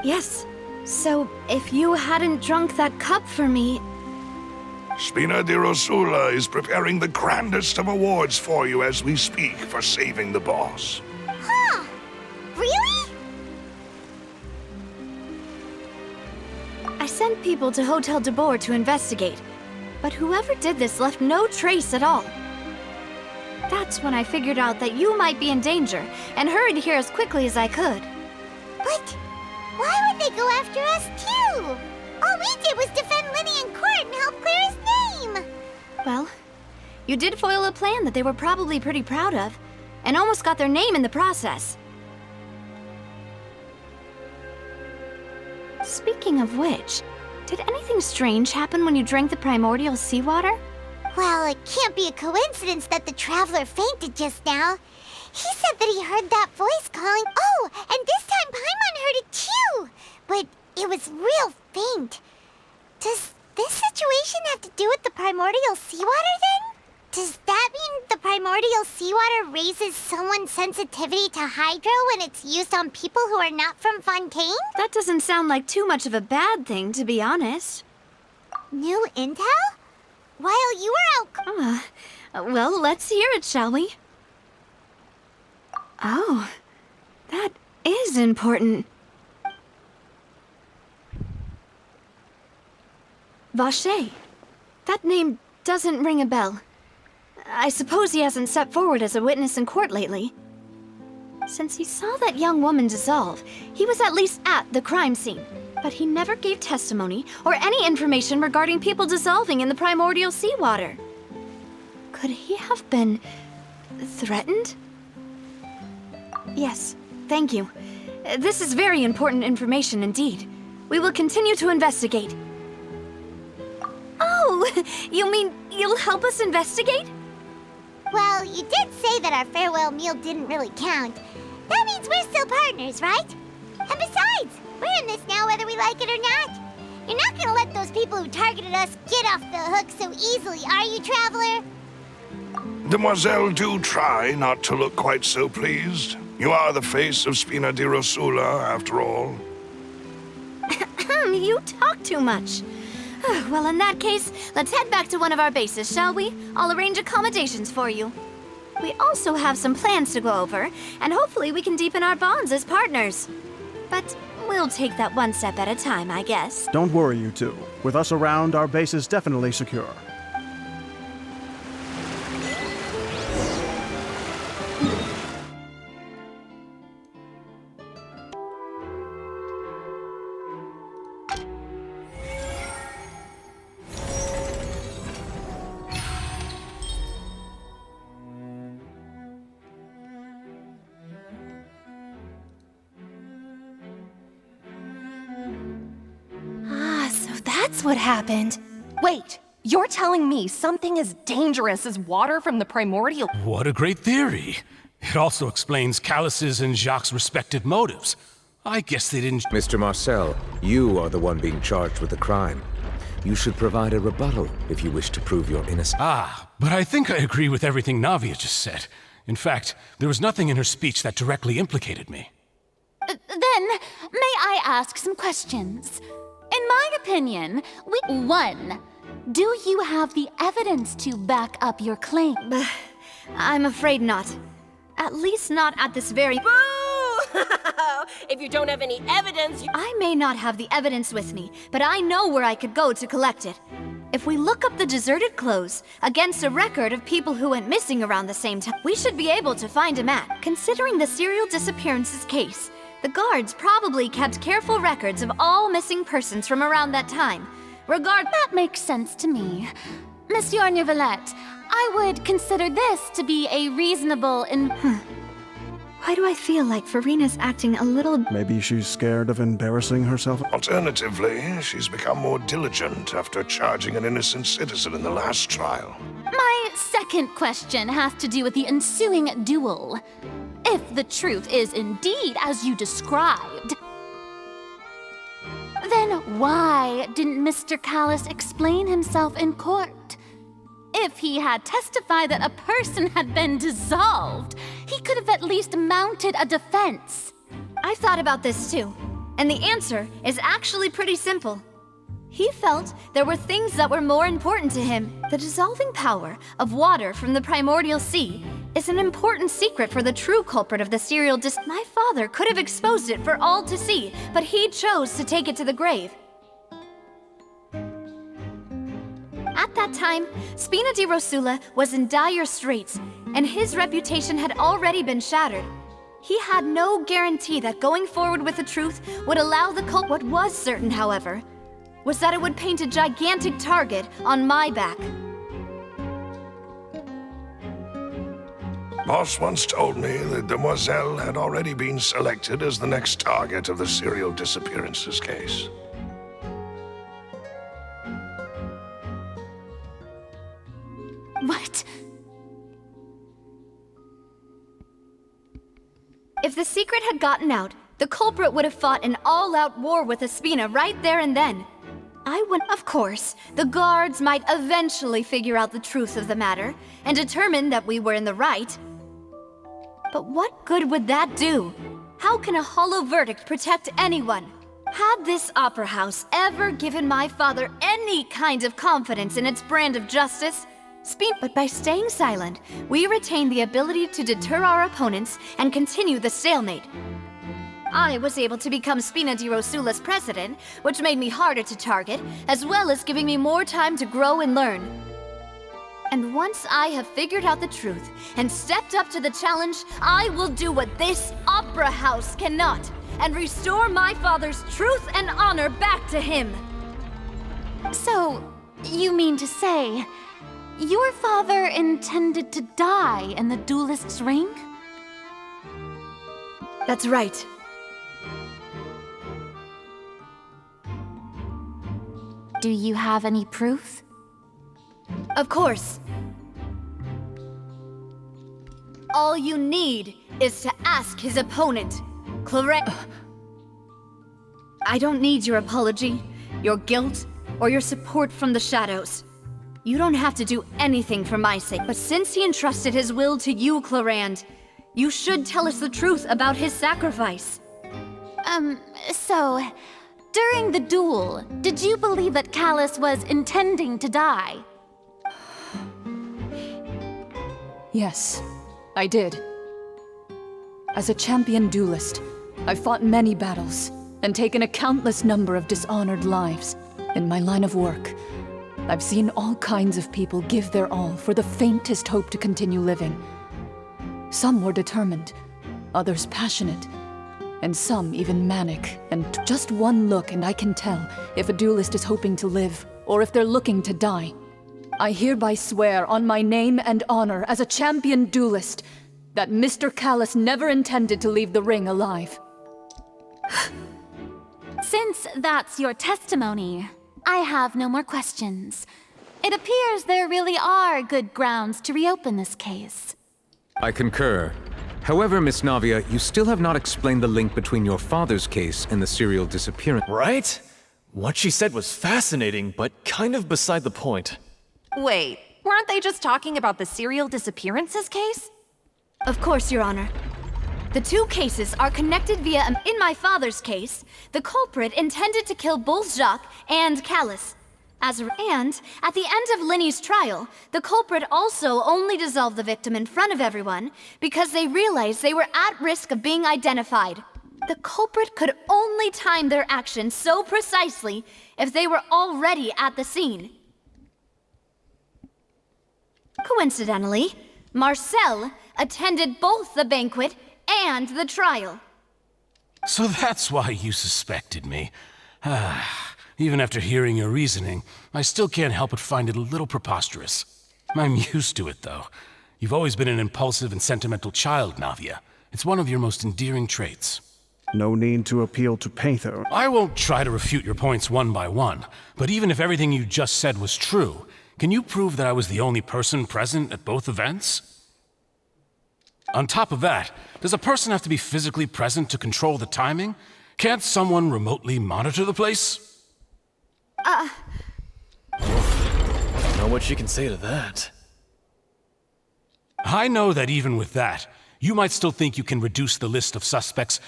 Yes. So, if you hadn't drunk that cup for me... Spina di Rosula is preparing the grandest of awards for you as we speak for saving the boss. Huh? Really? I sent people to Hotel de Boer to investigate, but whoever did this left no trace at all. That's when I figured out that you might be in danger, and hurried here as quickly as I could. But why would they go after us too? All we did was defend Lenny in court and help clear his name! Well, you did foil a plan that they were probably pretty proud of, and almost got their name in the process. Speaking of which, did anything strange happen when you drank the primordial seawater? Well, it can't be a coincidence that the traveler fainted just now. He said that he heard that voice calling. Oh, and this time Paimon heard it too! But it was real faint. Does this situation have to do with the primordial seawater then? Does that mean the primordial seawater raises someone's sensitivity to hydro when it's used on people who are not from Fontaine? That doesn't sound like too much of a bad thing, to be honest. New intel? While you were out... Well, let's hear it, shall we? Oh, that is important. Vacher. That name doesn't ring a bell. I suppose he hasn't stepped forward as a witness in court lately. Since he saw that young woman dissolve, he was at least at the crime scene. But he never gave testimony or any information regarding people dissolving in the primordial seawater. Could he have been threatened? Yes, thank you. This is very important information indeed. We will continue to investigate. Oh, you mean you'll help us investigate? Well, you did say that our farewell meal didn't really count. That means we're still partners, right? And besides, we're in this now whether we like it or not. You're not gonna let those people who targeted us get off the hook so easily, are you, Traveler? Demoiselle, do try not to look quite so pleased. You are the face of Spina di Rosula, after all. You talk too much. Well, in that case, let's head back to one of our bases, shall we? I'll arrange accommodations for you. We also have some plans to go over, and hopefully we can deepen our bonds as partners. But we'll take that one step at a time, I guess. Don't worry, you two. With us around, our base is definitely secure. That's what happened. Wait, you're telling me something as dangerous as water from the primordial... What a great theory. It also explains Callus's and Jacques' respective motives. I guess they didn't... Mr. Marcel, you are the one being charged with the crime. You should provide a rebuttal if you wish to prove your innocence. But I think I agree with everything Navia just said. In fact, there was nothing in her speech that directly implicated me. Then, may I ask some questions? In my opinion, One, do you have the evidence to back up your claim? I'm afraid not. At least not at this very... Boo! If you don't have any evidence, I may not have the evidence with me, but I know where I could go to collect it. If we look up the deserted clothes against a record of people who went missing around the same time, we should be able to find a map. Considering the serial disappearances case, the guards probably kept careful records of all missing persons from around that time. That makes sense to me. Monsieur Neuvillette, I would consider this to be a reasonable Why do I feel like Farina's acting a little... Maybe she's scared of embarrassing herself? Alternatively, she's become more diligent after charging an innocent citizen in the last trial. My second question has to do with the ensuing duel. If the truth is indeed as you described, then why didn't Mr. Callus explain himself in court? If he had testified that a person had been dissolved, he could have at least mounted a defense. I've thought about this too. And the answer is actually pretty simple. He felt there were things that were more important to him. The dissolving power of water from the primordial sea is an important secret for the true culprit of the serial My father could have exposed it for all to see, but he chose to take it to the grave. At that time, Spina di Rosula was in dire straits, and his reputation had already been shattered. He had no guarantee that going forward with the truth would allow the cult. What was certain, however, was that it would paint a gigantic target on my back. Boss once told me that Demoiselle had already been selected as the next target of the serial disappearances case. What? If the secret had gotten out, the culprit would have fought an all-out war with Espina right there and then. Of course, the guards might eventually figure out the truth of the matter and determine that we were in the right. But what good would that do? How can a hollow verdict protect anyone? Had this opera house ever given my father any kind of confidence in its brand of justice? But by staying silent, we retain the ability to deter our opponents and continue the stalemate. I was able to become Spina di Rosula's president, which made me harder to target, as well as giving me more time to grow and learn. And once I have figured out the truth and stepped up to the challenge, I will do what this opera house cannot, and restore my father's truth and honor back to him. So, you mean to say, your father intended to die in the duelist's ring? That's right. Do you have any proof? Of course. All you need is to ask his opponent, I don't need your apology, your guilt, or your support from the shadows. You don't have to do anything for my sake, but since he entrusted his will to you, Clarand, you should tell us the truth about his sacrifice. So, during the duel, did you believe that Callus was intending to die? Yes, I did. As a champion duelist, I've fought many battles and taken a countless number of dishonored lives. In my line of work, I've seen all kinds of people give their all for the faintest hope to continue living. Some were determined, others passionate, and some even manic. And just one look and I can tell if a duelist is hoping to live or if they're looking to die. I hereby swear on my name and honor as a champion duelist that Mr. Callus never intended to leave the ring alive. Since that's your testimony, I have no more questions. It appears there really are good grounds to reopen this case. I concur. However, Miss Navia, you still have not explained the link between your father's case and the serial disappearance. Right? What she said was fascinating, but kind of beside the point. Wait, weren't they just talking about the serial disappearances case? Of course, Your Honor. The two cases are connected via In my father's case, the culprit intended to kill both Jacques and Callus. And at the end of Linny's trial, the culprit also only dissolved the victim in front of everyone because they realized they were at risk of being identified. The culprit could only time their actions so precisely if they were already at the scene. Coincidentally, Marcel attended both the banquet and the trial. So that's why you suspected me. Even after hearing your reasoning, I still can't help but find it a little preposterous. I'm used to it, though. You've always been an impulsive and sentimental child, Navia. It's one of your most endearing traits. No need to appeal to pathos. I won't try to refute your points one by one, but even if everything you just said was true, can you prove that I was the only person present at both events? On top of that, does a person have to be physically present to control the timing? Can't someone remotely monitor the place? I don't know what she can say to that. I know that even with that, you might still think you can reduce the list of suspects